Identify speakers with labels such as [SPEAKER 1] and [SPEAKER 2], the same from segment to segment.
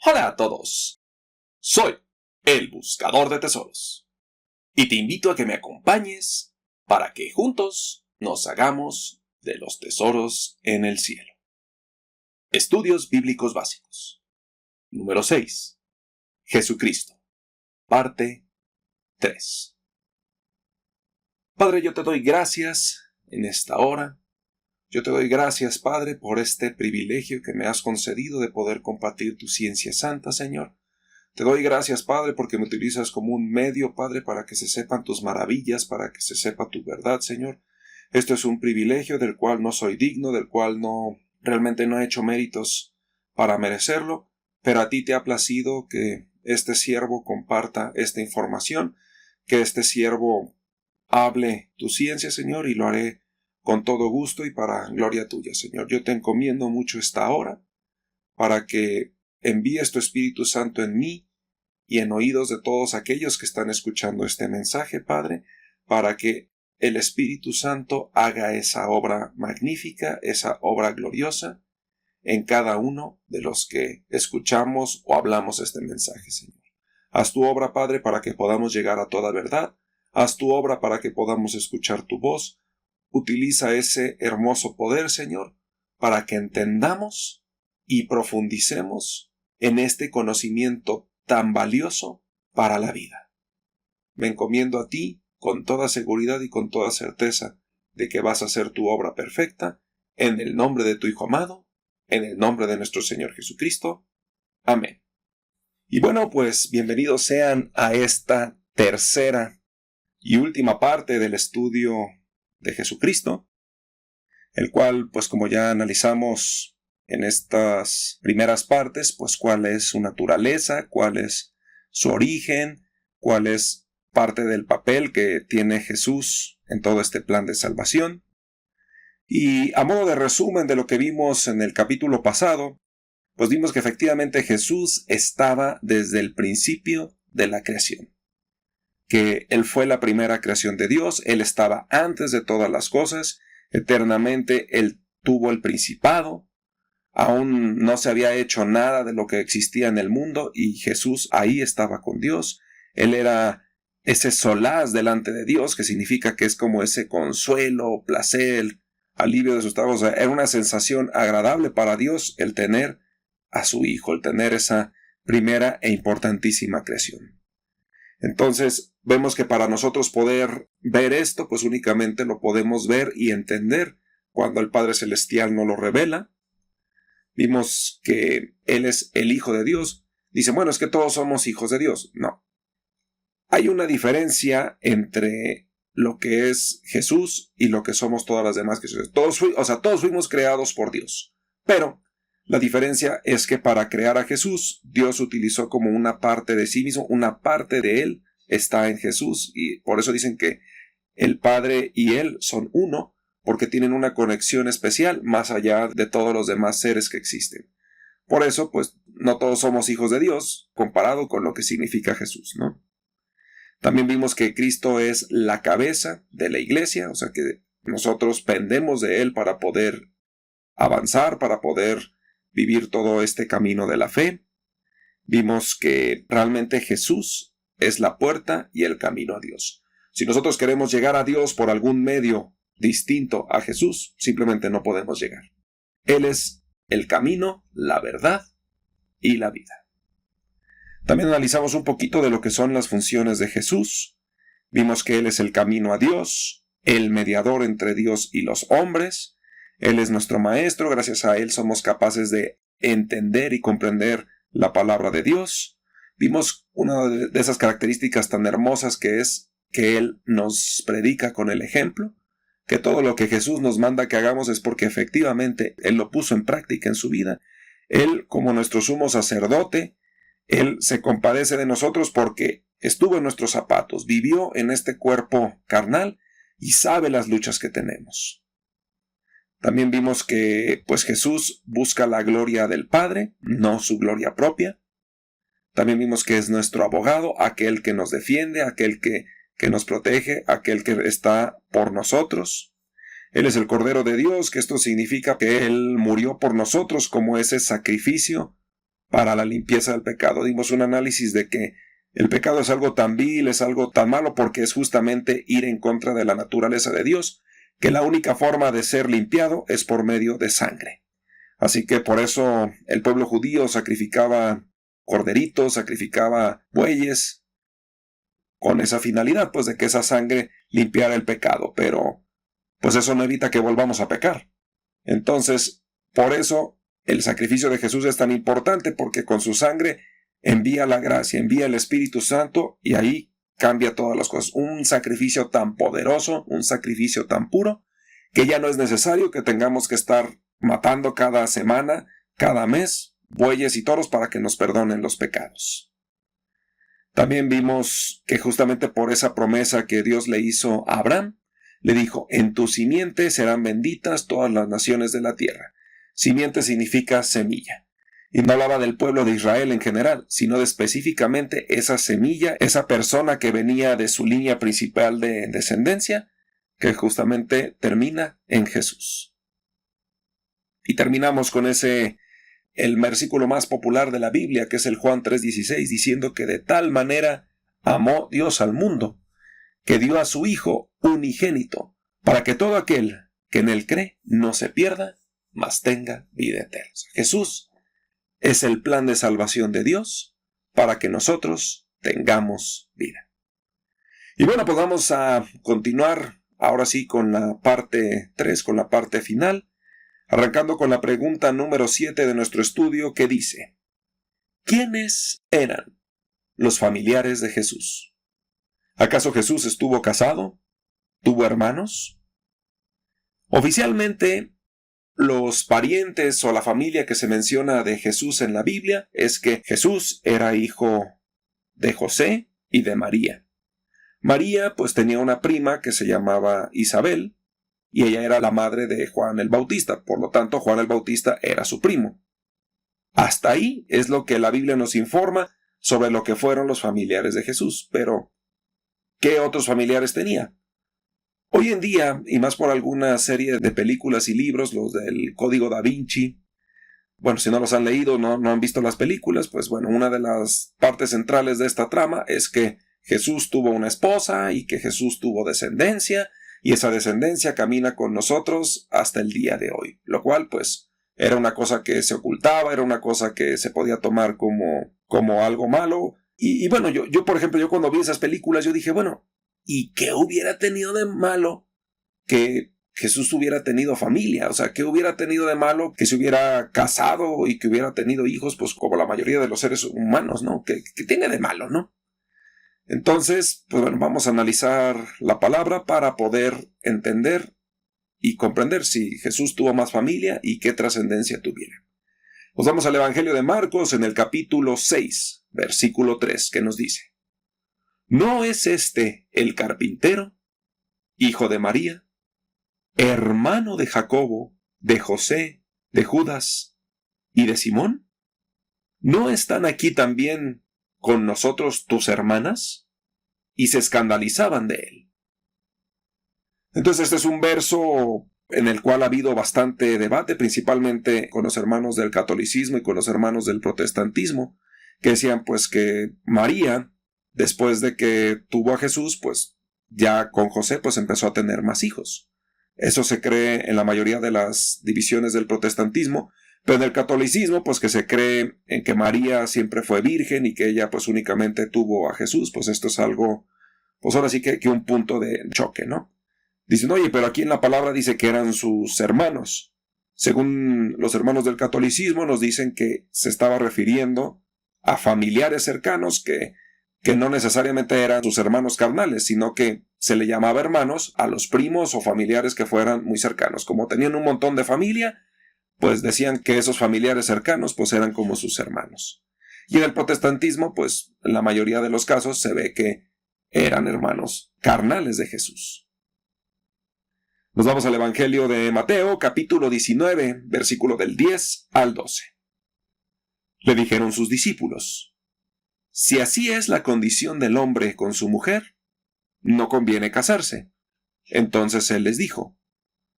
[SPEAKER 1] Hola a todos, soy el Buscador de Tesoros y te invito a que me acompañes para que juntos nos hagamos de los tesoros en el cielo. Estudios Bíblicos Básicos. Número 6. Jesucristo. Parte 3. Padre, yo te doy gracias en esta hora. Yo te doy gracias, Padre, por este privilegio que me has concedido de poder compartir tu ciencia santa, Señor. Te doy gracias, Padre, porque me utilizas como un medio, Padre, para que se sepan tus maravillas, para que se sepa tu verdad, Señor. Esto es un privilegio del cual no soy digno, del cual realmente no he hecho méritos para merecerlo, pero a ti te ha placido que este siervo comparta esta información, que este siervo hable tu ciencia, Señor, y lo haré con todo gusto y para gloria tuya, Señor. Yo te encomiendo mucho esta hora para que envíes tu Espíritu Santo en mí y en oídos de todos aquellos que están escuchando este mensaje, Padre, para que el Espíritu Santo haga esa obra magnífica, esa obra gloriosa en cada uno de los que escuchamos o hablamos este mensaje, Señor. Haz tu obra, Padre, para que podamos llegar a toda verdad. Haz tu obra para que podamos escuchar tu voz. Utiliza ese hermoso poder, Señor, para que entendamos y profundicemos en este conocimiento tan valioso para la vida. Me encomiendo a ti con toda seguridad y con toda certeza de que vas a hacer tu obra perfecta, en el nombre de tu Hijo amado, en el nombre de nuestro Señor Jesucristo. Amén. Y bueno, pues bienvenidos sean a esta tercera y última parte del estudio de Jesucristo, el cual, pues como ya analizamos en estas primeras partes, pues cuál es su naturaleza, cuál es su origen, cuál es parte del papel que tiene Jesús en todo este plan de salvación. Y a modo de resumen de lo que vimos en el capítulo pasado, pues vimos que efectivamente Jesús estaba desde el principio de la creación, que Él fue la primera creación de Dios, Él estaba antes de todas las cosas, eternamente Él tuvo el principado, aún no se había hecho nada de lo que existía en el mundo y Jesús ahí estaba con Dios. Él era ese solaz delante de Dios, que significa que es como ese consuelo, placer, alivio de sus trabajos. O sea, era una sensación agradable para Dios el tener a su Hijo, el tener esa primera e importantísima creación. Entonces, vemos que para nosotros poder ver esto, pues únicamente lo podemos ver y entender cuando el Padre Celestial nos lo revela. Vimos que Él es el Hijo de Dios. Dicen, bueno, es que todos somos hijos de Dios. No. Hay una diferencia entre lo que es Jesús y lo que somos todas las demás creaciones. Todos fuimos creados por Dios. Pero la diferencia es que para crear a Jesús, Dios utilizó como una parte de sí mismo, una parte de Él está en Jesús, y por eso dicen que el Padre y Él son uno, porque tienen una conexión especial más allá de todos los demás seres que existen. Por eso, pues, no todos somos hijos de Dios, comparado con lo que significa Jesús, ¿no? También vimos que Cristo es la cabeza de la iglesia, o sea que nosotros pendemos de Él para poder avanzar, para poder vivir todo este camino de la fe. Vimos que realmente Jesús es la puerta y el camino a Dios. Si nosotros queremos llegar a Dios por algún medio distinto a Jesús, simplemente no podemos llegar. Él es el camino, la verdad y la vida. También analizamos un poquito de lo que son las funciones de Jesús. Vimos que Él es el camino a Dios, el mediador entre Dios y los hombres. Él es nuestro maestro, gracias a Él somos capaces de entender y comprender la palabra de Dios. Vimos una de esas características tan hermosas que es que Él nos predica con el ejemplo, que todo lo que Jesús nos manda que hagamos es porque efectivamente Él lo puso en práctica en su vida. Él, como nuestro sumo sacerdote, Él se compadece de nosotros porque estuvo en nuestros zapatos, vivió en este cuerpo carnal y sabe las luchas que tenemos. También vimos que pues Jesús busca la gloria del Padre, no su gloria propia. También vimos que es nuestro abogado, aquel que nos defiende, aquel que nos protege, aquel que está por nosotros. Él es el Cordero de Dios, que esto significa que Él murió por nosotros como ese sacrificio para la limpieza del pecado. Dimos un análisis de que el pecado es algo tan vil, es algo tan malo porque es justamente ir en contra de la naturaleza de Dios, que la única forma de ser limpiado es por medio de sangre. Así que por eso el pueblo judío sacrificaba corderitos, sacrificaba bueyes, con esa finalidad, pues de que esa sangre limpiara el pecado, pero pues eso no evita que volvamos a pecar. Entonces, por eso el sacrificio de Jesús es tan importante, porque con su sangre envía la gracia, envía el Espíritu Santo y ahí cambia todas las cosas. Un sacrificio tan poderoso, un sacrificio tan puro, que ya no es necesario que tengamos que estar matando cada semana, cada mes, bueyes y toros para que nos perdonen los pecados. También vimos que justamente por esa promesa que Dios le hizo a Abraham, le dijo, en tu simiente serán benditas todas las naciones de la tierra. Simiente significa semilla. Y no hablaba del pueblo de Israel en general, sino de específicamente esa semilla, esa persona que venía de su línea principal de descendencia, que justamente termina en Jesús. Y terminamos con el versículo más popular de la Biblia, que es el Juan 3:16, diciendo que de tal manera amó Dios al mundo, que dio a su Hijo unigénito, para que todo aquel que en él cree no se pierda, mas tenga vida eterna. Jesús es el plan de salvación de Dios para que nosotros tengamos vida. Y bueno, pues vamos a continuar ahora sí con la parte 3, con la parte final, arrancando con la pregunta número 7 de nuestro estudio, que dice, ¿quiénes eran los familiares de Jesús? ¿Acaso Jesús estuvo casado? ¿Tuvo hermanos? Oficialmente, los parientes o la familia que se menciona de Jesús en la Biblia es que Jesús era hijo de José y de María. María pues tenía una prima que se llamaba Isabel y ella era la madre de Juan el Bautista, por lo tanto Juan el Bautista era su primo. Hasta ahí es lo que la Biblia nos informa sobre lo que fueron los familiares de Jesús, pero ¿qué otros familiares tenía? Hoy en día, y más por alguna serie de películas y libros, los del Código Da Vinci, bueno, si no los han leído, no han visto las películas, pues bueno, una de las partes centrales de esta trama es que Jesús tuvo una esposa y que Jesús tuvo descendencia, y esa descendencia camina con nosotros hasta el día de hoy, lo cual pues era una cosa que se ocultaba, era una cosa que se podía tomar como algo malo, y bueno, yo por ejemplo, yo cuando vi esas películas, yo dije, bueno, ¿y qué hubiera tenido de malo que Jesús hubiera tenido familia? O sea, ¿qué hubiera tenido de malo que se hubiera casado y que hubiera tenido hijos, pues como la mayoría de los seres humanos, ¿no? ¿Qué tiene de malo, no? Entonces, pues bueno, vamos a analizar la palabra para poder entender y comprender si Jesús tuvo más familia y qué trascendencia tuviera. Nos vamos al Evangelio de Marcos en el capítulo 6, versículo 3, que nos dice, ¿no es este el carpintero, hijo de María, hermano de Jacobo, de José, de Judas y de Simón? ¿No están aquí también con nosotros tus hermanas? Y se escandalizaban de él. Entonces este es un verso en el cual ha habido bastante debate, principalmente con los hermanos del catolicismo y con los hermanos del protestantismo, que decían pues que María, después de que tuvo a Jesús, pues ya con José pues empezó a tener más hijos. Eso se cree en la mayoría de las divisiones del protestantismo, pero en el catolicismo pues que se cree en que María siempre fue virgen y que ella pues únicamente tuvo a Jesús, pues esto es algo, pues ahora sí que un punto de choque, ¿no? Dicen, oye, pero aquí en la palabra dice que eran sus hermanos. Según los hermanos del catolicismo nos dicen que se estaba refiriendo a familiares cercanos que no necesariamente eran sus hermanos carnales, sino que se le llamaba hermanos a los primos o familiares que fueran muy cercanos. Como tenían un montón de familia, pues decían que esos familiares cercanos pues eran como sus hermanos. Y en el protestantismo, pues en la mayoría de los casos se ve que eran hermanos carnales de Jesús. Nos vamos al Evangelio de Mateo, capítulo 19, versículo del 10 al 12. Le dijeron sus discípulos, si así es la condición del hombre con su mujer, no conviene casarse. Entonces él les dijo,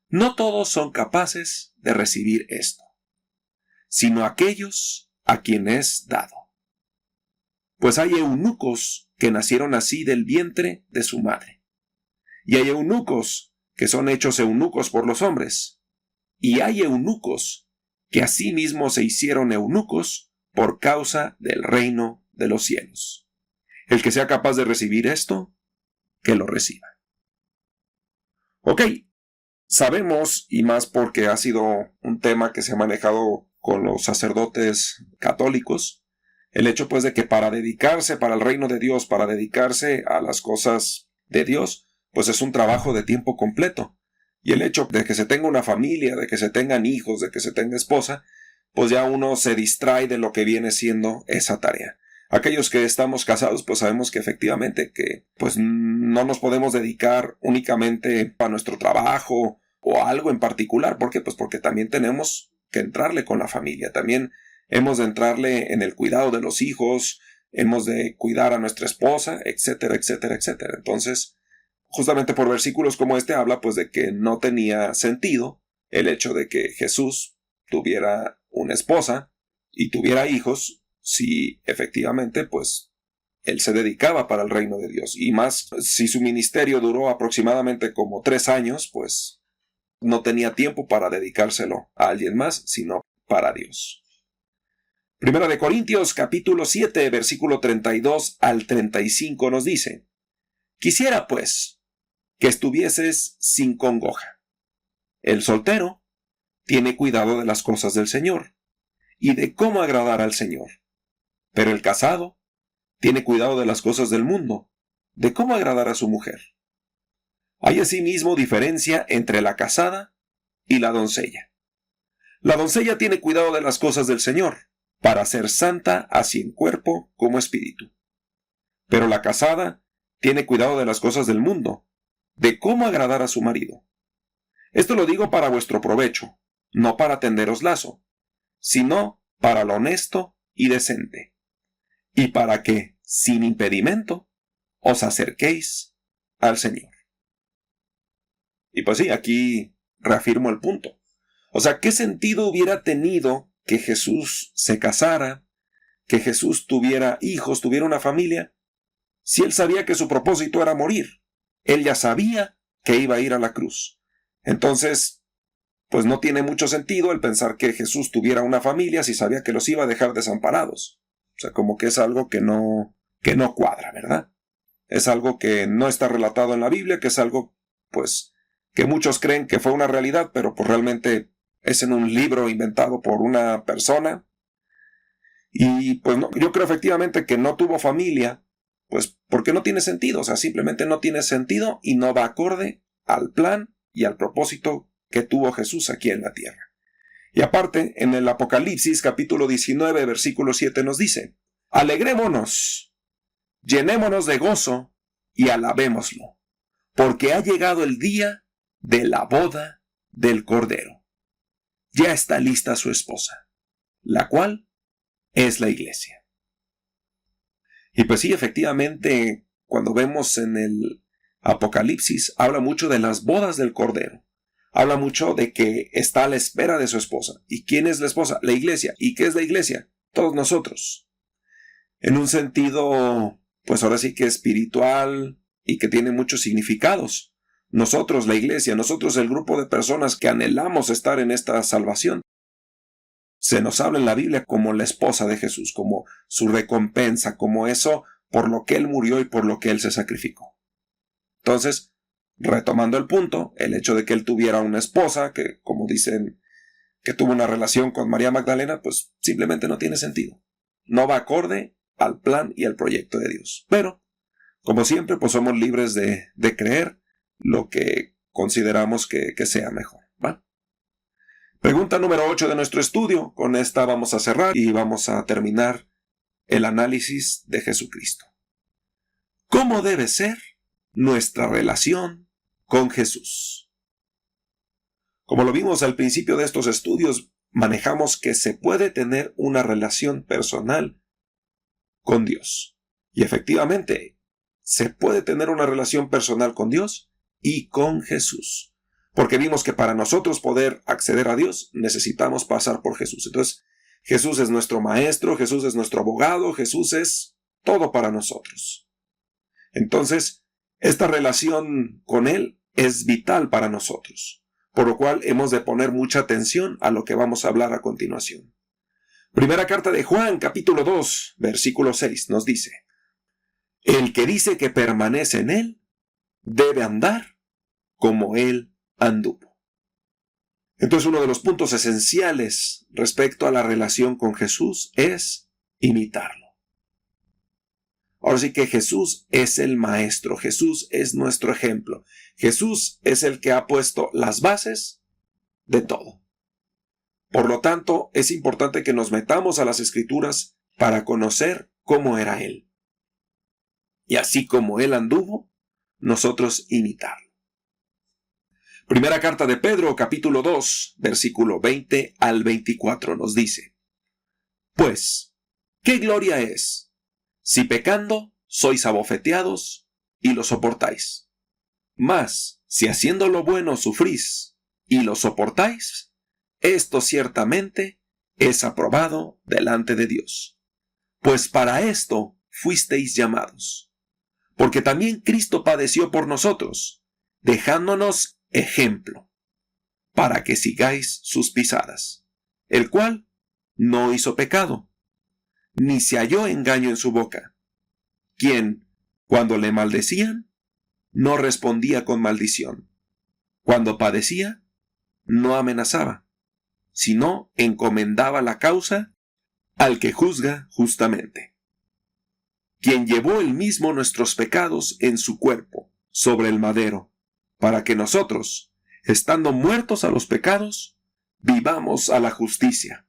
[SPEAKER 1] no todos son capaces de recibir esto, sino aquellos a quien es dado. Pues hay eunucos que nacieron así del vientre de su madre. Y hay eunucos que son hechos eunucos por los hombres. Y hay eunucos que asimismo se hicieron eunucos por causa del reino de los cielos. El que sea capaz de recibir esto, que lo reciba. Ok, sabemos, y más porque ha sido un tema que se ha manejado con los sacerdotes católicos, el hecho pues de que para dedicarse para el reino de Dios, para dedicarse a las cosas de Dios, pues es un trabajo de tiempo completo. Y el hecho de que se tenga una familia, de que se tengan hijos, de que se tenga esposa, pues ya uno se distrae de lo que viene siendo esa tarea. Aquellos que estamos casados, pues sabemos que efectivamente que pues no nos podemos dedicar únicamente a nuestro trabajo o a algo en particular. ¿Por qué? Pues porque también tenemos que entrarle con la familia. También hemos de entrarle en el cuidado de los hijos, hemos de cuidar a nuestra esposa, etcétera, etcétera, etcétera. Entonces, justamente por versículos como este habla pues de que no tenía sentido el hecho de que Jesús tuviera una esposa y tuviera hijos si efectivamente pues él se dedicaba para el reino de Dios. Y más si su ministerio duró aproximadamente como 3 años, pues no tenía tiempo para dedicárselo a alguien más, sino para Dios. Primera de Corintios capítulo 7, versículo 32 al 35 nos dice: Quisiera, pues, que estuvieses sin congoja. El soltero tiene cuidado de las cosas del Señor y de cómo agradar al Señor. Pero el casado tiene cuidado de las cosas del mundo, de cómo agradar a su mujer. Hay asimismo diferencia entre la casada y la doncella. La doncella tiene cuidado de las cosas del Señor, para ser santa así en cuerpo como espíritu. Pero la casada tiene cuidado de las cosas del mundo, de cómo agradar a su marido. Esto lo digo para vuestro provecho, no para tenderos lazo, sino para lo honesto y decente, y para que, sin impedimento, os acerquéis al Señor. Y pues sí, aquí reafirmo el punto. O sea, ¿qué sentido hubiera tenido que Jesús se casara, que Jesús tuviera hijos, tuviera una familia, si él sabía que su propósito era morir? Él ya sabía que iba a ir a la cruz. Entonces, pues no tiene mucho sentido el pensar que Jesús tuviera una familia si sabía que los iba a dejar desamparados. O sea, como que es algo que no cuadra, ¿verdad? Es algo que no está relatado en la Biblia, que es algo, pues, que muchos creen que fue una realidad, pero pues realmente es en un libro inventado por una persona. Y pues no, yo creo efectivamente que no tuvo familia, pues porque no tiene sentido. O sea, simplemente no tiene sentido y no va acorde al plan y al propósito que tuvo Jesús aquí en la tierra. Y aparte, en el Apocalipsis capítulo 19, versículo 7 nos dice: Alegrémonos, llenémonos de gozo y alabémoslo, porque ha llegado el día de la boda del Cordero. Ya está lista su esposa, la cual es la iglesia. Y pues sí, efectivamente, cuando vemos en el Apocalipsis, habla mucho de las bodas del Cordero. Habla mucho de que está a la espera de su esposa. ¿Y quién es la esposa? La iglesia. ¿Y qué es la iglesia? Todos nosotros. En un sentido, pues ahora sí que espiritual y que tiene muchos significados. Nosotros, la iglesia, nosotros el grupo de personas que anhelamos estar en esta salvación. Se nos habla en la Biblia como la esposa de Jesús, como su recompensa, como eso por lo que Él murió y por lo que Él se sacrificó. Entonces, retomando el punto, el hecho de que Él tuviera una esposa, que como dicen que tuvo una relación con María Magdalena, pues simplemente no tiene sentido. No va acorde al plan y al proyecto de Dios. Pero, como siempre, pues somos libres de creer lo que consideramos que sea mejor, ¿va? Pregunta número 8 de nuestro estudio. Con esta vamos a cerrar y vamos a terminar el análisis de Jesucristo. ¿Cómo debe ser nuestra relación con Jesús? Como lo vimos al principio de estos estudios, manejamos que se puede tener una relación personal con Dios. Y efectivamente, se puede tener una relación personal con Dios y con Jesús. Porque vimos que para nosotros poder acceder a Dios necesitamos pasar por Jesús. Entonces, Jesús es nuestro maestro, Jesús es nuestro abogado, Jesús es todo para nosotros. Entonces, esta relación con Él es vital para nosotros, por lo cual hemos de poner mucha atención a lo que vamos a hablar a continuación. Primera carta de Juan, capítulo 2, versículo 6, nos dice: el que dice que permanece en Él, debe andar como Él anduvo. Entonces, uno de los puntos esenciales respecto a la relación con Jesús es imitarlo. Ahora sí que Jesús es el maestro, Jesús es nuestro ejemplo, Jesús es el que ha puesto las bases de todo. Por lo tanto, es importante que nos metamos a las Escrituras para conocer cómo era Él. Y así como Él anduvo, nosotros imitarlo. Primera carta de Pedro, capítulo 2, versículo 20 al 24 nos dice: pues, ¿qué gloria es si pecando sois abofeteados y lo soportáis? Mas, si haciendo lo bueno sufrís y lo soportáis, esto ciertamente es aprobado delante de Dios. Pues para esto fuisteis llamados. Porque también Cristo padeció por nosotros, dejándonos ejemplo, para que sigáis sus pisadas, el cual no hizo pecado, ni se halló engaño en su boca, quien, cuando le maldecían, no respondía con maldición, cuando padecía, no amenazaba, sino encomendaba la causa al que juzga justamente, quien llevó él mismo nuestros pecados en su cuerpo sobre el madero, para que nosotros, estando muertos a los pecados, vivamos a la justicia,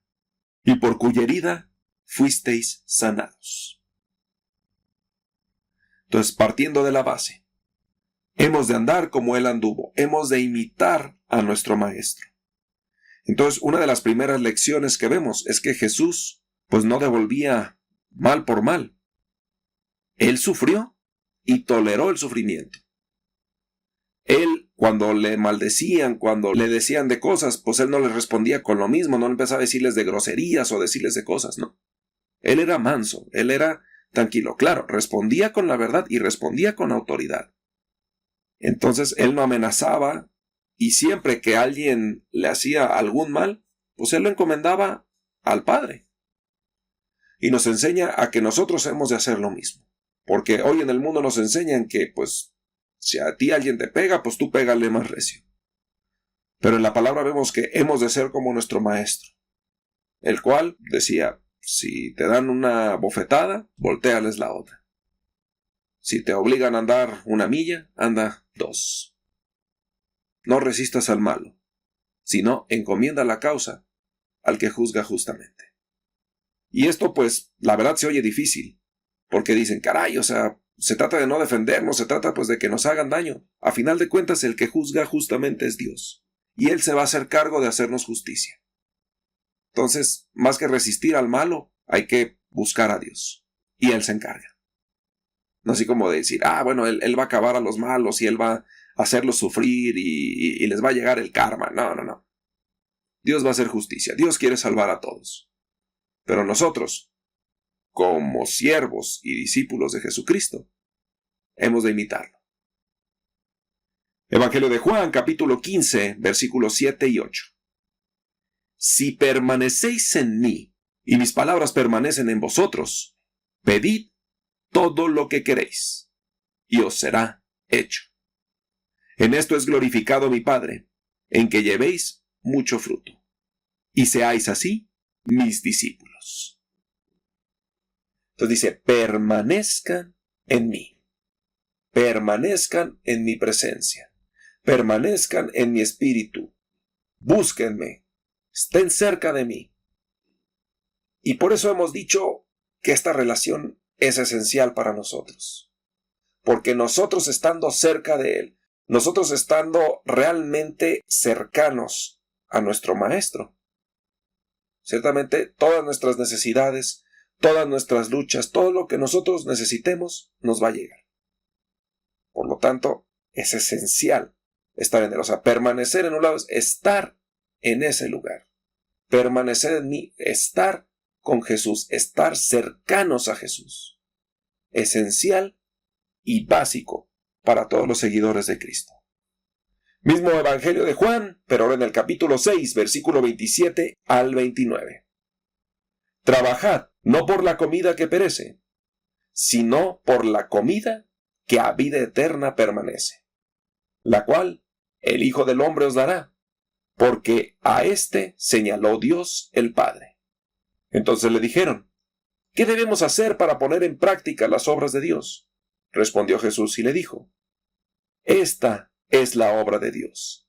[SPEAKER 1] y por cuya herida fuisteis sanados. Entonces, partiendo de la base, hemos de andar como Él anduvo, hemos de imitar a nuestro Maestro. Entonces, una de las primeras lecciones que vemos es que Jesús, pues no devolvía mal por mal. Él sufrió y toleró el sufrimiento. Él, cuando le maldecían, cuando le decían de cosas, pues Él no les respondía con lo mismo, no empezaba a decirles de groserías o decirles de cosas, no. Él era manso, Él era tranquilo. Claro, respondía con la verdad y respondía con autoridad. Entonces, Él no amenazaba, y siempre que alguien le hacía algún mal, pues Él lo encomendaba al Padre. Y nos enseña a que nosotros hemos de hacer lo mismo. Porque hoy en el mundo nos enseñan que, pues, si a ti alguien te pega, pues tú pégale más recio. Pero en la palabra vemos que hemos de ser como nuestro maestro, el cual decía: si te dan una bofetada, voltéales la otra. Si te obligan a andar 1 milla, anda 2. No resistas al malo, sino encomienda la causa al que juzga justamente. Y esto, pues, la verdad se oye difícil, porque dicen: caray, o sea, se trata de no defendernos, se trata pues de que nos hagan daño. A final de cuentas, el que juzga justamente es Dios, y Él se va a hacer cargo de hacernos justicia. Entonces, más que resistir al malo, hay que buscar a Dios, y Él se encarga. No así como de decir: bueno, él va a acabar a los malos, y Él va a hacerlos sufrir, y les va a llegar el karma. No. Dios va a hacer justicia, Dios quiere salvar a todos. Pero nosotros, como siervos y discípulos de Jesucristo, hemos de imitarlo. Evangelio de Juan, capítulo 15, versículos 7 y 8. Si permanecéis en mí, y mis palabras permanecen en vosotros, pedid todo lo que queréis, y os será hecho. En esto es glorificado mi Padre, en que llevéis mucho fruto, y seáis así mis discípulos. Entonces dice: permanezcan en mí, permanezcan en mi presencia, permanezcan en mi espíritu, búsquenme, estén cerca de mí. Y por eso hemos dicho que esta relación es esencial para nosotros, porque nosotros estando cerca de Él, nosotros estando realmente cercanos a nuestro Maestro, ciertamente todas nuestras necesidades, todas nuestras luchas, todo lo que nosotros necesitemos, nos va a llegar. Por lo tanto, es esencial estar en Él. O sea, permanecer en un lado es estar en ese lugar. Permanecer en mí, estar con Jesús, estar cercanos a Jesús. Esencial y básico para todos los seguidores de Cristo. Mismo Evangelio de Juan, pero ahora en el capítulo 6, versículo 27 al 29. Trabajad no por la comida que perece, sino por la comida que a vida eterna permanece, la cual el Hijo del Hombre os dará, porque a éste señaló Dios el Padre. Entonces le dijeron, ¿qué debemos hacer para poner en práctica las obras de Dios? Respondió Jesús y le dijo, esta es la obra de Dios,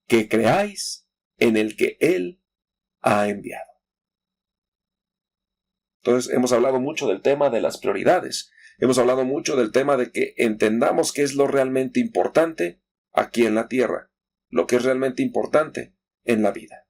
[SPEAKER 1] que creáis en el que Él ha enviado. Entonces hemos hablado mucho del tema de las prioridades. Hemos hablado mucho del tema de que entendamos qué es lo realmente importante aquí en la tierra, lo que es realmente importante en la vida.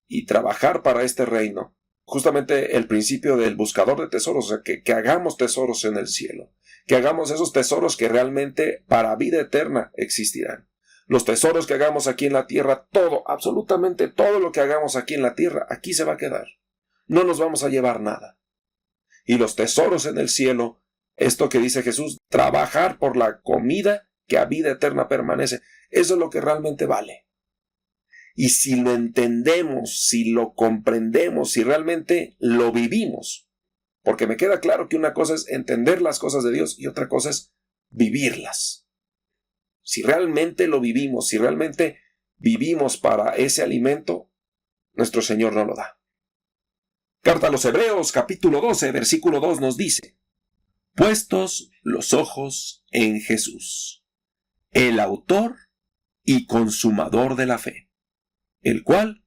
[SPEAKER 1] Y trabajar para este reino. Justamente el principio del buscador de tesoros, o sea, que hagamos tesoros en el cielo. Que hagamos esos tesoros que realmente para vida eterna existirán. Los tesoros que hagamos aquí en la tierra, todo, absolutamente todo lo que hagamos aquí en la tierra, aquí se va a quedar. No nos vamos a llevar nada. Y los tesoros en el cielo, esto que dice Jesús, trabajar por la comida que a vida eterna permanece, eso es lo que realmente vale. Y si lo entendemos, si lo comprendemos, si realmente lo vivimos, porque me queda claro que una cosa es entender las cosas de Dios y otra cosa es vivirlas. Si realmente lo vivimos, si realmente vivimos para ese alimento, nuestro Señor nos lo da. Carta a los Hebreos, capítulo 12, versículo 2 nos dice, puestos los ojos en Jesús, el autor y consumador de la fe, el cual,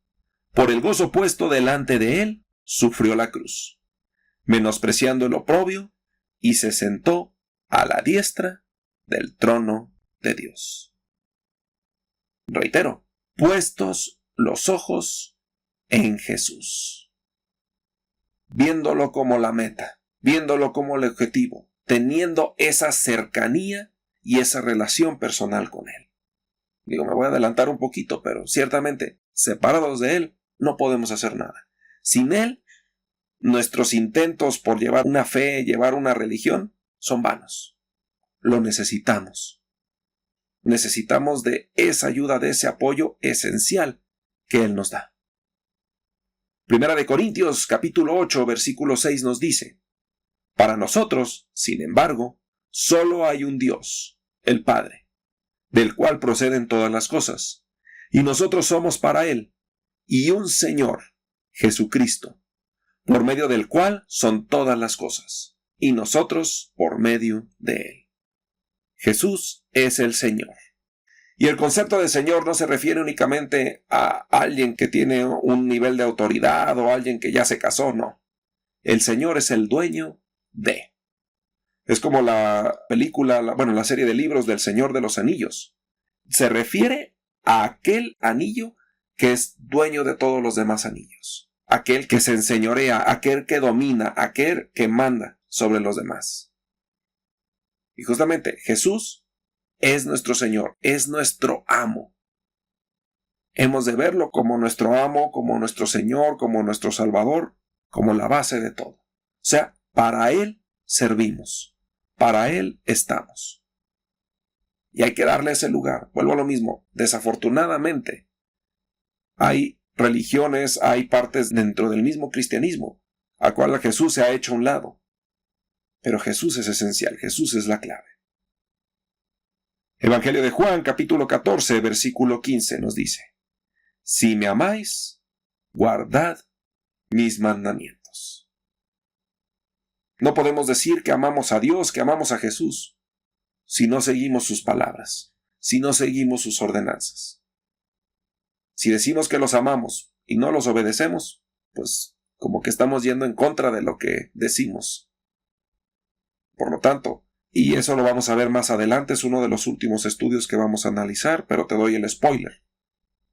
[SPEAKER 1] por el gozo puesto delante de él, sufrió la cruz, menospreciando el oprobio, y se sentó a la diestra del trono de Dios. Reitero, puestos los ojos en Jesús. Viéndolo como la meta, viéndolo como el objetivo, teniendo esa cercanía y esa relación personal con Él. Digo, me voy a adelantar un poquito, pero ciertamente, separados de Él, no podemos hacer nada. Sin Él, nuestros intentos por llevar una fe, llevar una religión, son vanos. Lo necesitamos. Necesitamos de esa ayuda, de ese apoyo esencial que Él nos da. Primera de Corintios, capítulo 8, versículo 6 nos dice, para nosotros, sin embargo, solo hay un Dios, el Padre, del cual proceden todas las cosas, y nosotros somos para Él, y un Señor, Jesucristo, por medio del cual son todas las cosas, y nosotros por medio de Él. Jesús es el Señor. Y el concepto de Señor no se refiere únicamente a alguien que tiene un nivel de autoridad o alguien que ya se casó, no. El Señor es el dueño de. Es como la película, la serie de libros del Señor de los Anillos. Se refiere a aquel anillo que es dueño de todos los demás anillos. Aquel que se enseñorea, aquel que domina, aquel que manda sobre los demás. Y justamente Jesús es nuestro Señor, es nuestro amo. Hemos de verlo como nuestro amo, como nuestro Señor, como nuestro Salvador, como la base de todo. O sea, para Él servimos, para Él estamos. Y hay que darle ese lugar. Vuelvo a lo mismo, desafortunadamente, hay religiones, hay partes dentro del mismo cristianismo, a cual Jesús se ha hecho a un lado. Pero Jesús es esencial, Jesús es la clave. Evangelio de Juan, capítulo 14, versículo 15 nos dice, si me amáis, guardad mis mandamientos. No podemos decir que amamos a Dios, que amamos a Jesús, si no seguimos sus palabras, si no seguimos sus ordenanzas. Si decimos que los amamos y no los obedecemos, pues como que estamos yendo en contra de lo que decimos. Por lo tanto, y eso lo vamos a ver más adelante, es uno de los últimos estudios que vamos a analizar, pero te doy el spoiler.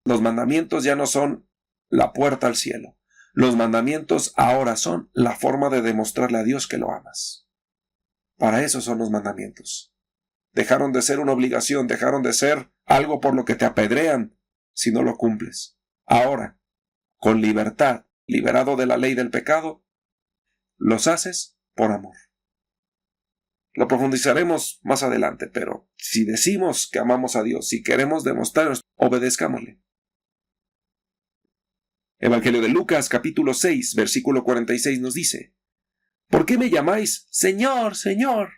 [SPEAKER 1] Los mandamientos ya no son la puerta al cielo. Los mandamientos ahora son la forma de demostrarle a Dios que lo amas. Para eso son los mandamientos. Dejaron de ser una obligación, dejaron de ser algo por lo que te apedrean si no lo cumples. Ahora, con libertad liberado de la ley del pecado, los haces por amor. Lo profundizaremos más adelante, pero si decimos que amamos a Dios, si queremos demostrarlo, obedezcámosle. Evangelio de Lucas, capítulo 6, versículo 46 nos dice: ¿Por qué me llamáis Señor, Señor,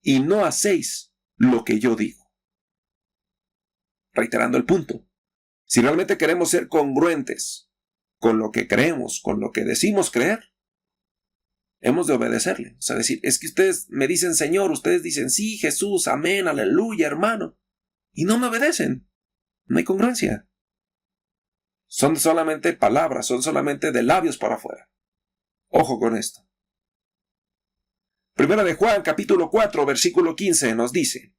[SPEAKER 1] y no hacéis lo que yo digo? Reiterando el punto, si realmente queremos ser congruentes con lo que creemos, con lo que decimos creer, hemos de obedecerle. O sea, decir, es que ustedes me dicen Señor, ustedes dicen sí, Jesús, amén, aleluya, hermano, y no me obedecen. No hay congruencia. Son solamente palabras, son solamente de labios para afuera. Ojo con esto. Primera de Juan, capítulo 4, versículo 15 nos dice: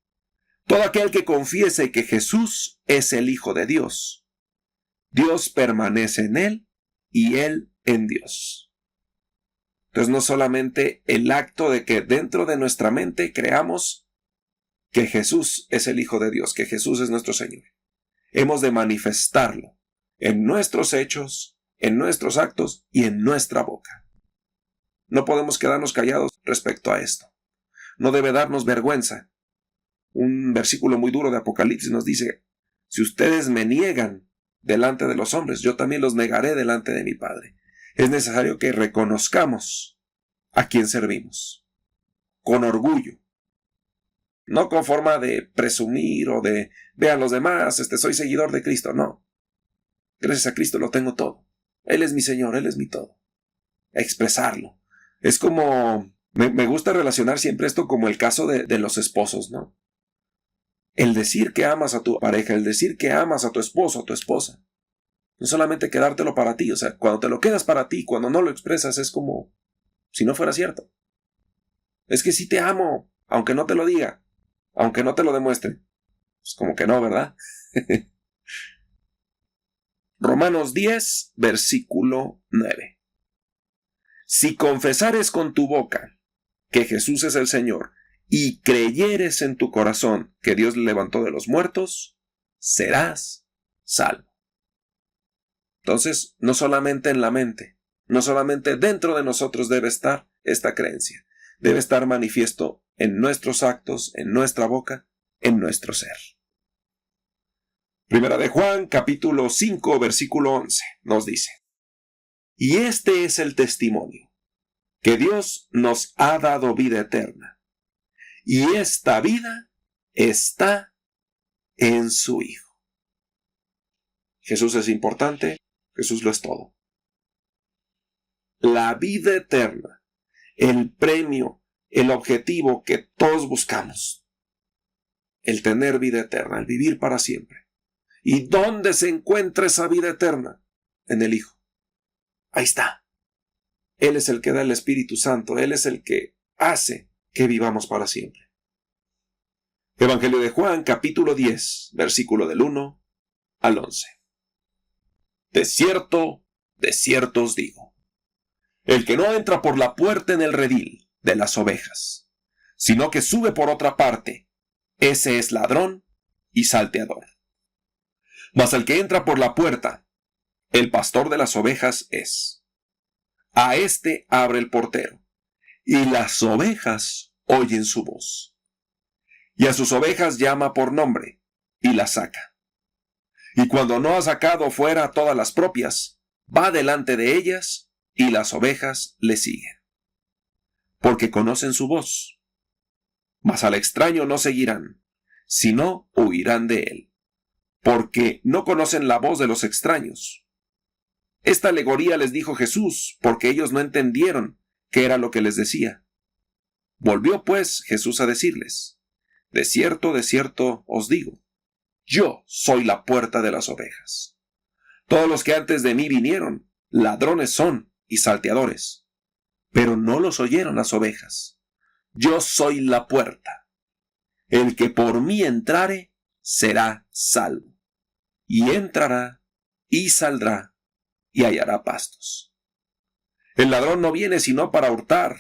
[SPEAKER 1] todo aquel que confiese que Jesús es el Hijo de Dios, Dios permanece en él y él en Dios. Entonces no solamente el acto de que dentro de nuestra mente creamos que Jesús es el Hijo de Dios, que Jesús es nuestro Señor. Hemos de manifestarlo en nuestros hechos, en nuestros actos y en nuestra boca. No podemos quedarnos callados respecto a esto. No debe darnos vergüenza. Un versículo muy duro de Apocalipsis nos dice: si ustedes me niegan delante de los hombres, yo también los negaré delante de mi Padre. Es necesario que reconozcamos a quién servimos, con orgullo, no con forma de presumir o de vean los demás, soy seguidor de Cristo, no. Gracias a Cristo lo tengo todo. Él es mi Señor, Él es mi todo. Expresarlo. Es como, me gusta relacionar siempre esto como el caso de los esposos, ¿no? El decir que amas a tu pareja, el decir que amas a tu esposo, a tu esposa, no solamente quedártelo para ti, o sea, cuando te lo quedas para ti, cuando no lo expresas, es como si no fuera cierto. Es que sí te amo, aunque no te lo diga, aunque no te lo demuestre. Es como que no, ¿verdad? Romanos 10, versículo 9. Si confesares con tu boca que Jesús es el Señor y creyeres en tu corazón que Dios le levantó de los muertos, serás salvo. Entonces, no solamente en la mente, no solamente dentro de nosotros debe estar esta creencia, debe estar manifiesto en nuestros actos, en nuestra boca, en nuestro ser. Primera de Juan, capítulo 5, versículo 11, nos dice: y este es el testimonio, que Dios nos ha dado vida eterna, y esta vida está en su Hijo. Jesús es importante, Jesús lo es todo. La vida eterna, el premio, el objetivo que todos buscamos, el tener vida eterna, el vivir para siempre. ¿Y dónde se encuentra esa vida eterna? En el Hijo. Ahí está. Él es el que da el Espíritu Santo, Él es el que hace que vivamos para siempre. Evangelio de Juan, capítulo 10, versículo del 1 al 11. De cierto os digo, el que no entra por la puerta en el redil de las ovejas, sino que sube por otra parte, ese es ladrón y salteador. Mas el que entra por la puerta, el pastor de las ovejas es. A éste abre el portero, y las ovejas oyen su voz. Y a sus ovejas llama por nombre, y las saca. Y cuando no ha sacado fuera todas las propias, va delante de ellas, y las ovejas le siguen. Porque conocen su voz. Mas al extraño no seguirán, sino huirán de él, porque no conocen la voz de los extraños. Esta alegoría les dijo Jesús, porque ellos no entendieron qué era lo que les decía. Volvió pues Jesús a decirles: de cierto os digo, yo soy la puerta de las ovejas. Todos los que antes de mí vinieron, ladrones son y salteadores, pero no los oyeron las ovejas. Yo soy la puerta. El que por mí entrare, será salvo, y entrará y saldrá y hallará pastos. El ladrón no viene sino para hurtar,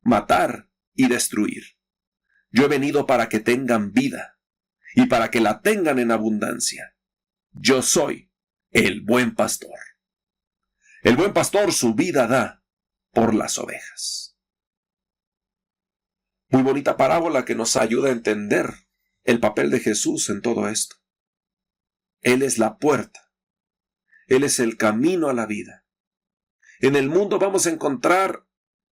[SPEAKER 1] matar y destruir. Yo he venido para que tengan vida, y para que la tengan en abundancia. Yo soy el buen pastor. El buen pastor su vida da por las ovejas. Muy bonita parábola que nos ayuda a entender el papel de Jesús en todo esto. Él es la puerta. Él es el camino a la vida. En el mundo vamos a encontrar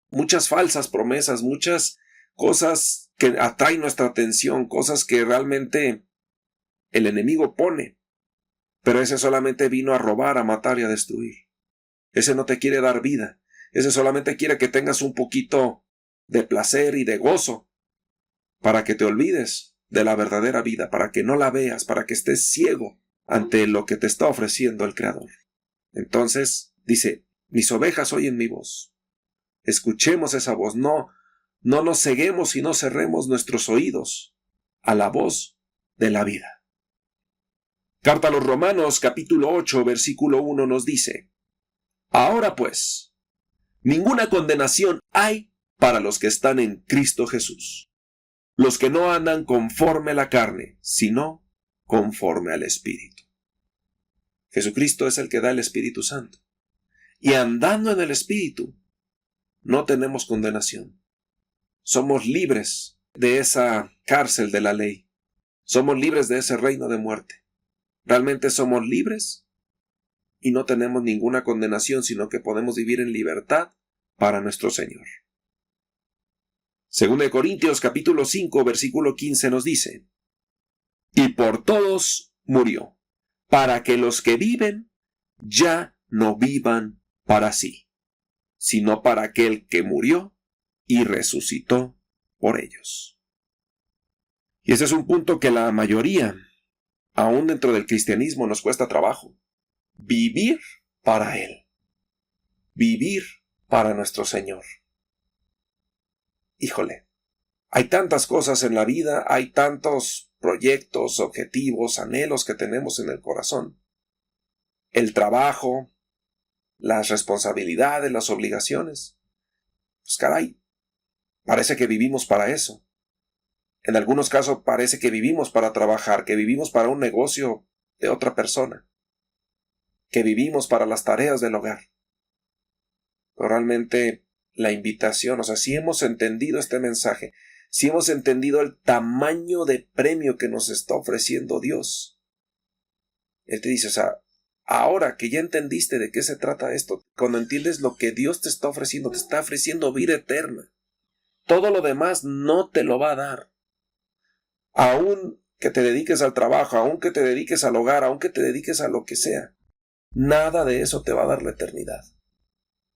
[SPEAKER 1] muchas falsas promesas, muchas cosas que atraen nuestra atención, cosas que realmente el enemigo pone. Pero ese solamente vino a robar, a matar y a destruir. Ese no te quiere dar vida. Ese solamente quiere que tengas un poquito de placer y de gozo para que te olvides de la verdadera vida, para que no la veas, para que estés ciego ante lo que te está ofreciendo el Creador. Entonces, dice, mis ovejas oyen mi voz. Escuchemos esa voz, no nos ceguemos y no cerremos nuestros oídos a la voz de la vida. Carta a los Romanos, capítulo 8, versículo 1 nos dice, ahora pues, ninguna condenación hay para los que están en Cristo Jesús, los que no andan conforme a la carne, sino conforme al Espíritu. Jesucristo es el que da el Espíritu Santo. Y andando en el Espíritu, no tenemos condenación. Somos libres de esa cárcel de la ley. Somos libres de ese reino de muerte. Realmente somos libres y no tenemos ninguna condenación, sino que podemos vivir en libertad para nuestro Señor. Según de Corintios capítulo 5, versículo 15 nos dice, y por todos murió, para que los que viven ya no vivan para sí, sino para aquel que murió y resucitó por ellos. Y ese es un punto que la mayoría, aún dentro del cristianismo, nos cuesta trabajo. Vivir para Él. Vivir para nuestro Señor. Híjole, hay tantas cosas en la vida, hay tantos proyectos, objetivos, anhelos que tenemos en el corazón. El trabajo, las responsabilidades, las obligaciones. Pues caray, parece que vivimos para eso. En algunos casos parece que vivimos para trabajar, que vivimos para un negocio de otra persona, que vivimos para las tareas del hogar. Pero realmente la invitación, si hemos entendido este mensaje, si hemos entendido el tamaño de premio que nos está ofreciendo Dios, Él te dice, ahora que ya entendiste de qué se trata esto, cuando entiendes lo que Dios te está ofreciendo vida eterna. Todo lo demás no te lo va a dar. Aún que te dediques al trabajo, aún que te dediques al hogar, aún que te dediques a lo que sea, nada de eso te va a dar la eternidad.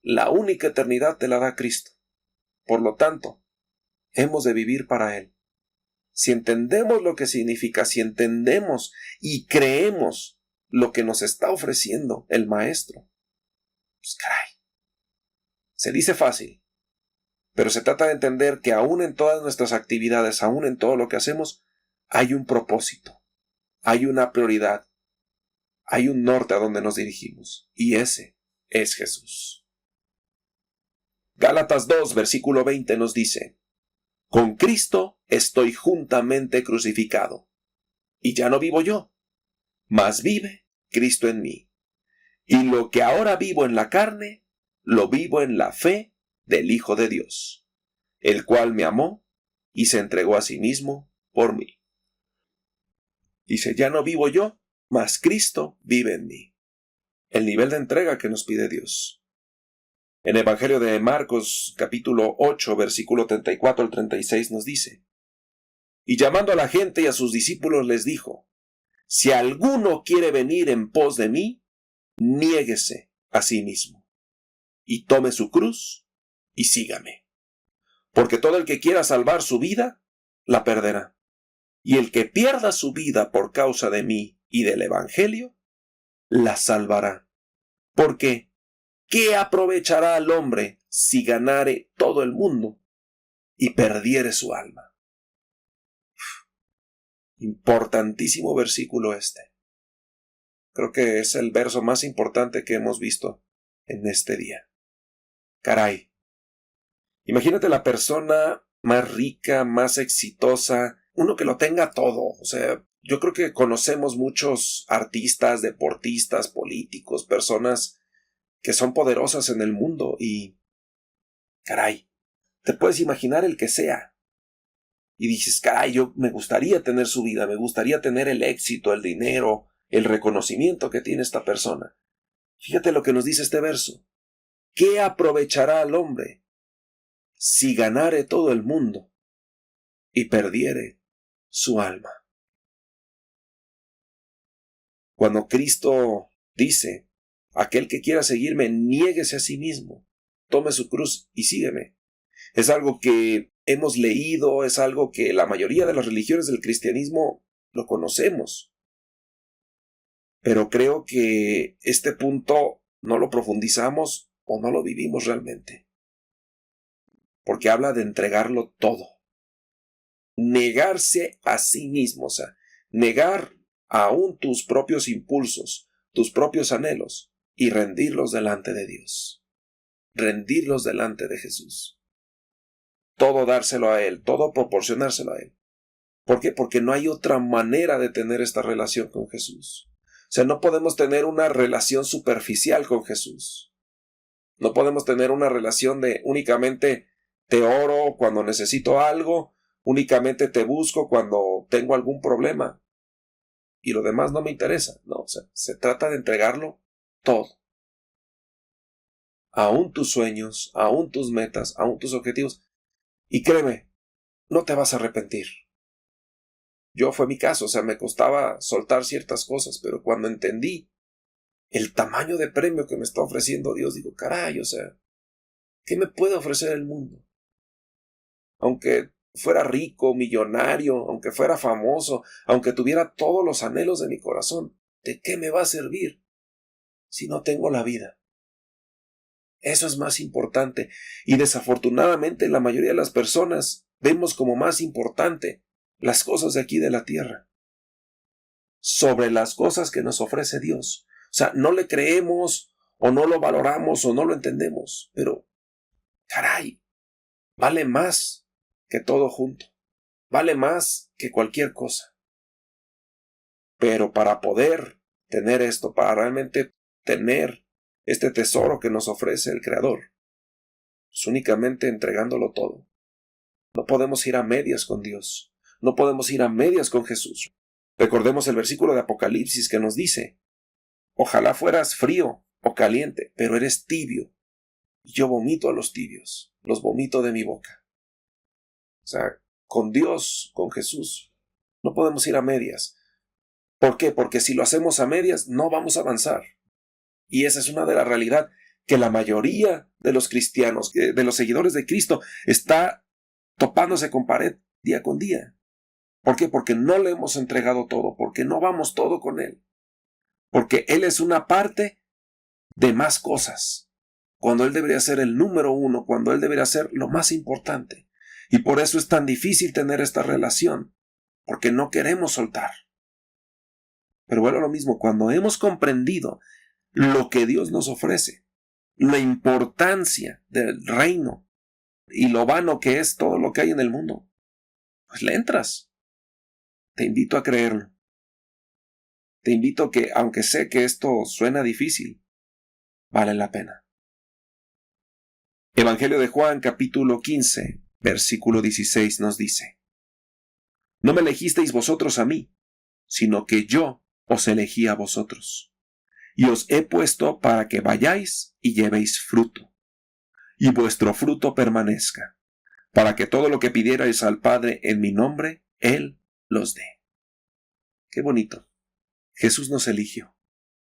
[SPEAKER 1] La única eternidad te la da Cristo. Por lo tanto, hemos de vivir para Él. Si entendemos lo que significa, si entendemos y creemos lo que nos está ofreciendo el Maestro, pues caray, se dice fácil, pero se trata de entender que aún en todas nuestras actividades, aún en todo lo que hacemos, hay un propósito, hay una prioridad, hay un norte a donde nos dirigimos, y ese es Jesús. Gálatas 2, versículo 20 nos dice, con Cristo estoy juntamente crucificado, y ya no vivo yo, mas vive Cristo en mí. Y lo que ahora vivo en la carne, lo vivo en la fe del Hijo de Dios, el cual me amó y se entregó a sí mismo por mí. Dice, ya no vivo yo, mas Cristo vive en mí. El nivel de entrega que nos pide Dios. En el Evangelio de Marcos, capítulo 8, versículo 34 al 36 nos dice, y llamando a la gente y a sus discípulos les dijo, si alguno quiere venir en pos de mí, niéguese a sí mismo, y tome su cruz, y sígame. Porque todo el que quiera salvar su vida, la perderá. Y el que pierda su vida por causa de mí y del Evangelio, la salvará. Porque, ¿qué aprovechará al hombre si ganare todo el mundo y perdiere su alma? Importantísimo versículo este. Creo que es el verso más importante que hemos visto en este día. Caray. Imagínate la persona más rica, más exitosa, uno que lo tenga todo. Yo creo que conocemos muchos artistas, deportistas, políticos, personas que son poderosas en el mundo y, caray, te puedes imaginar el que sea. Y dices, caray, yo me gustaría tener su vida, me gustaría tener el éxito, el dinero, el reconocimiento que tiene esta persona. Fíjate lo que nos dice este verso. ¿Qué aprovechará al hombre si ganare todo el mundo y perdiere su alma? Cuando Cristo dice, aquel que quiera seguirme, niéguese a sí mismo, tome su cruz y sígueme. Es algo que hemos leído, es algo que la mayoría de las religiones del cristianismo lo conocemos. Pero creo que este punto no lo profundizamos o no lo vivimos realmente. Porque habla de entregarlo todo. Negarse a sí mismo, o sea, negar aún tus propios impulsos, tus propios anhelos, y rendirlos delante de Dios. Rendirlos delante de Jesús. Todo dárselo a Él, todo proporcionárselo a Él. ¿Por qué? Porque no hay otra manera de tener esta relación con Jesús. O sea, no podemos tener una relación superficial con Jesús. No podemos tener una relación de únicamente te oro cuando necesito algo, únicamente te busco cuando tengo algún problema y lo demás no me interesa. No, o sea, se trata de entregarlo todo. Aún tus sueños, aún tus metas, aún tus objetivos. Y créeme, no te vas a arrepentir. Yo fue mi caso, o sea, me costaba soltar ciertas cosas, pero cuando entendí el tamaño de premio que me está ofreciendo Dios, digo, caray, o sea, ¿qué me puede ofrecer el mundo? Aunque fuera rico, millonario, aunque fuera famoso, aunque tuviera todos los anhelos de mi corazón, ¿de qué me va a servir si no tengo la vida? Eso es más importante. Y desafortunadamente la mayoría de las personas vemos como más importante las cosas de aquí de la tierra sobre las cosas que nos ofrece Dios. O sea, no le creemos o no lo valoramos o no lo entendemos, pero caray, vale más que todo junto. Vale más que cualquier cosa. Pero para poder tener esto, para realmente tener este tesoro que nos ofrece el Creador, es únicamente entregándolo todo. No podemos ir a medias con Dios. No podemos ir a medias con Jesús. Recordemos el versículo de Apocalipsis que nos dice, ojalá fueras frío o caliente, pero eres tibio. Y yo vomito a los tibios, los vomito de mi boca. O sea, con Dios, con Jesús, no podemos ir a medias. ¿Por qué? Porque si lo hacemos a medias, no vamos a avanzar. Y esa es una de las realidades que la mayoría de los cristianos, de los seguidores de Cristo, está topándose con pared día con día. ¿Por qué? Porque no le hemos entregado todo, porque no vamos todo con Él. Porque Él es una parte de más cosas, cuando Él debería ser el número uno, cuando Él debería ser lo más importante. Y por eso es tan difícil tener esta relación, porque no queremos soltar. Pero bueno, lo mismo, cuando hemos comprendido lo que Dios nos ofrece, la importancia del reino y lo vano que es todo lo que hay en el mundo, pues le entras. Te invito a creerlo. Te invito a que, aunque sé que esto suena difícil, vale la pena. Evangelio de Juan, capítulo 15, versículo 16 nos dice, no me elegisteis vosotros a mí, sino que yo os elegí a vosotros, y os he puesto para que vayáis y llevéis fruto, y vuestro fruto permanezca, para que todo lo que pidierais al Padre en mi nombre, Él los dé. Qué bonito. Jesús nos eligió.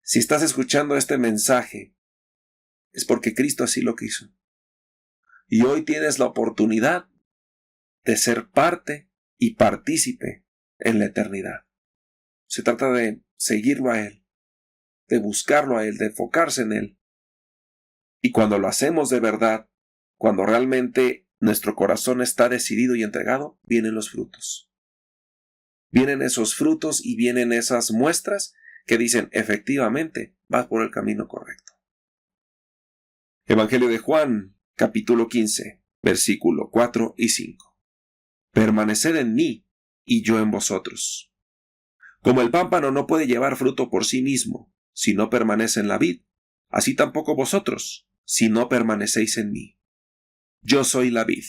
[SPEAKER 1] Si estás escuchando este mensaje, es porque Cristo así lo quiso. Y hoy tienes la oportunidad de ser parte y partícipe en la eternidad. Se trata de seguirlo a Él, de buscarlo a Él, de enfocarse en Él. Y cuando lo hacemos de verdad, cuando realmente nuestro corazón está decidido y entregado, vienen los frutos. Vienen esos frutos y vienen esas muestras que dicen, efectivamente, vas por el camino correcto. Evangelio de Juan, capítulo 15, versículo 4 y 5. Permaneced en mí y yo en vosotros. Como el pámpano no puede llevar fruto por sí mismo, si no permanece en la vid, así tampoco vosotros, si no permanecéis en mí. Yo soy la vid,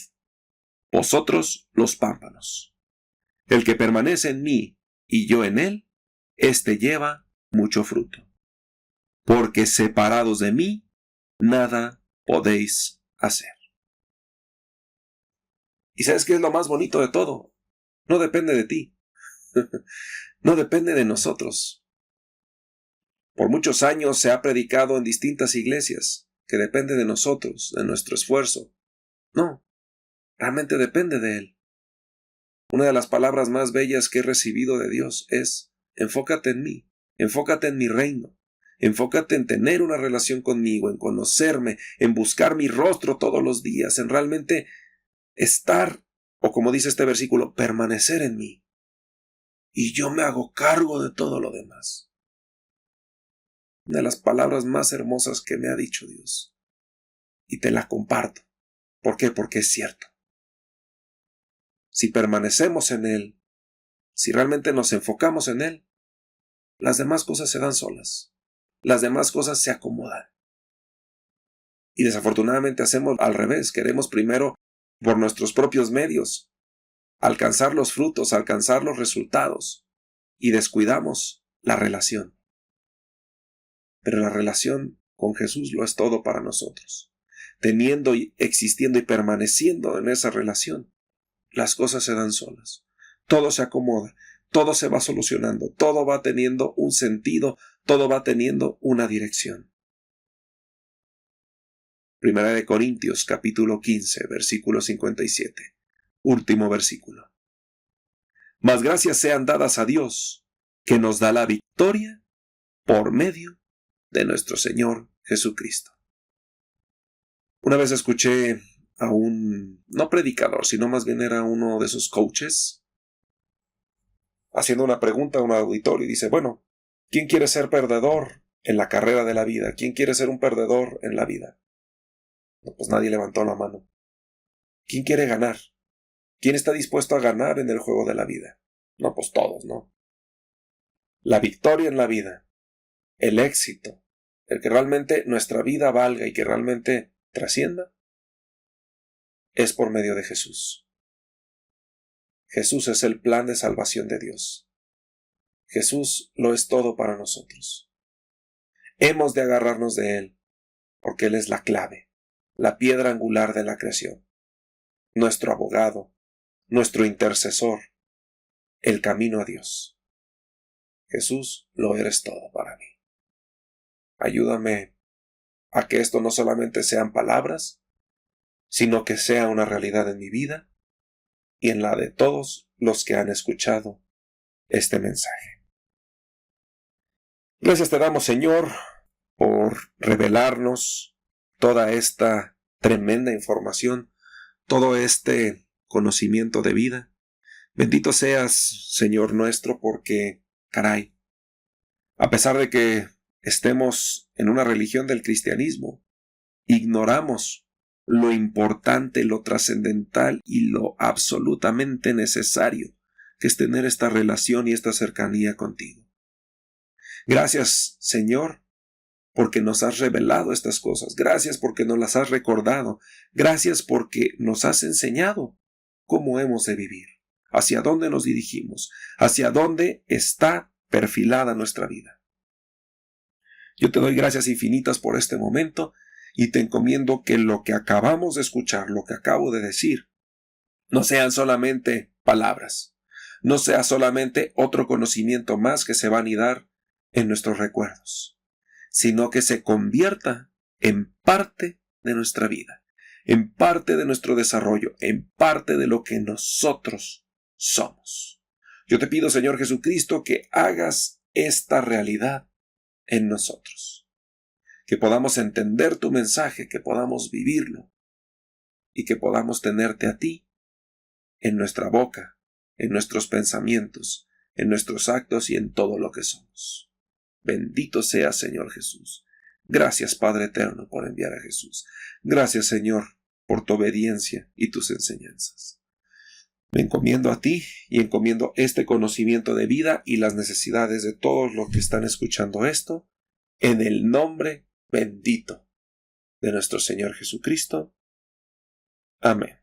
[SPEAKER 1] vosotros los pámpanos. El que permanece en mí y yo en él, éste lleva mucho fruto. Porque separados de mí, nada podéis hacer. ¿Y sabes qué es lo más bonito de todo? No depende de ti. No depende de nosotros. Por muchos años se ha predicado en distintas iglesias que depende de nosotros, de nuestro esfuerzo. No, realmente depende de Él. Una de las palabras más bellas que he recibido de Dios es: enfócate en mí, enfócate en mi reino, enfócate en tener una relación conmigo, en conocerme, en buscar mi rostro todos los días, en realmente estar, o como dice este versículo, permanecer en mí. Y yo me hago cargo de todo lo demás. Una de las palabras más hermosas que me ha dicho Dios. Y te la comparto. ¿Por qué? Porque es cierto. Si permanecemos en Él, si realmente nos enfocamos en Él, las demás cosas se dan solas. Las demás cosas se acomodan. Y desafortunadamente hacemos al revés. Queremos primero, por nuestros propios medios, alcanzar los frutos, alcanzar los resultados, y descuidamos la relación. Pero la relación con Jesús lo es todo para nosotros. Teniendo y existiendo y permaneciendo en esa relación, las cosas se dan solas. Todo se acomoda, todo se va solucionando, todo va teniendo un sentido, todo va teniendo una dirección. Primera de Corintios, capítulo 15, versículo 57. Último versículo. Mas gracias sean dadas a Dios, que nos da la victoria por medio de nuestro Señor Jesucristo. Una vez escuché a un, no predicador, sino más bien era uno de sus coaches, haciendo una pregunta a un auditorio y dice: bueno, ¿quién quiere ser perdedor en la carrera de la vida? ¿Quién quiere ser un perdedor en la vida? No, pues nadie levantó la mano. ¿Quién quiere ganar? ¿Quién está dispuesto a ganar en el juego de la vida? No, pues todos, ¿no? La victoria en la vida, el éxito, el que realmente nuestra vida valga y que realmente trascienda, es por medio de Jesús. Jesús es el plan de salvación de Dios. Jesús lo es todo para nosotros. Hemos de agarrarnos de Él, porque Él es la clave, la piedra angular de la creación, nuestro abogado, nuestro intercesor, el camino a Dios. Jesús, lo eres todo para mí. Ayúdame a que esto no solamente sean palabras, sino que sea una realidad en mi vida y en la de todos los que han escuchado este mensaje. Gracias te damos, Señor, por revelarnos toda esta tremenda información, todo este conocimiento de vida. Bendito seas, Señor nuestro, porque, caray, a pesar de que estemos en una religión del cristianismo, ignoramos lo importante, lo trascendental y lo absolutamente necesario que es tener esta relación y esta cercanía contigo. Gracias, Señor, porque nos has revelado estas cosas. Gracias porque nos las has recordado. Gracias porque nos has enseñado cómo hemos de vivir, hacia dónde nos dirigimos, hacia dónde está perfilada nuestra vida. Yo te doy gracias infinitas por este momento y te encomiendo que lo que acabamos de escuchar, lo que acabo de decir, no sean solamente palabras, no sea solamente otro conocimiento más que se va a anidar en nuestros recuerdos, sino que se convierta en parte de nuestra vida, en parte de nuestro desarrollo, en parte de lo que nosotros somos. Yo te pido, Señor Jesucristo, que hagas esta realidad en nosotros, que podamos entender tu mensaje, que podamos vivirlo y que podamos tenerte a ti en nuestra boca, en nuestros pensamientos, en nuestros actos y en todo lo que somos. Bendito sea, Señor Jesús. Gracias, Padre eterno, por enviar a Jesús. Gracias, Señor, por tu obediencia y tus enseñanzas. Me encomiendo a ti y encomiendo este conocimiento de vida y las necesidades de todos los que están escuchando esto, en el nombre bendito de nuestro Señor Jesucristo. Amén.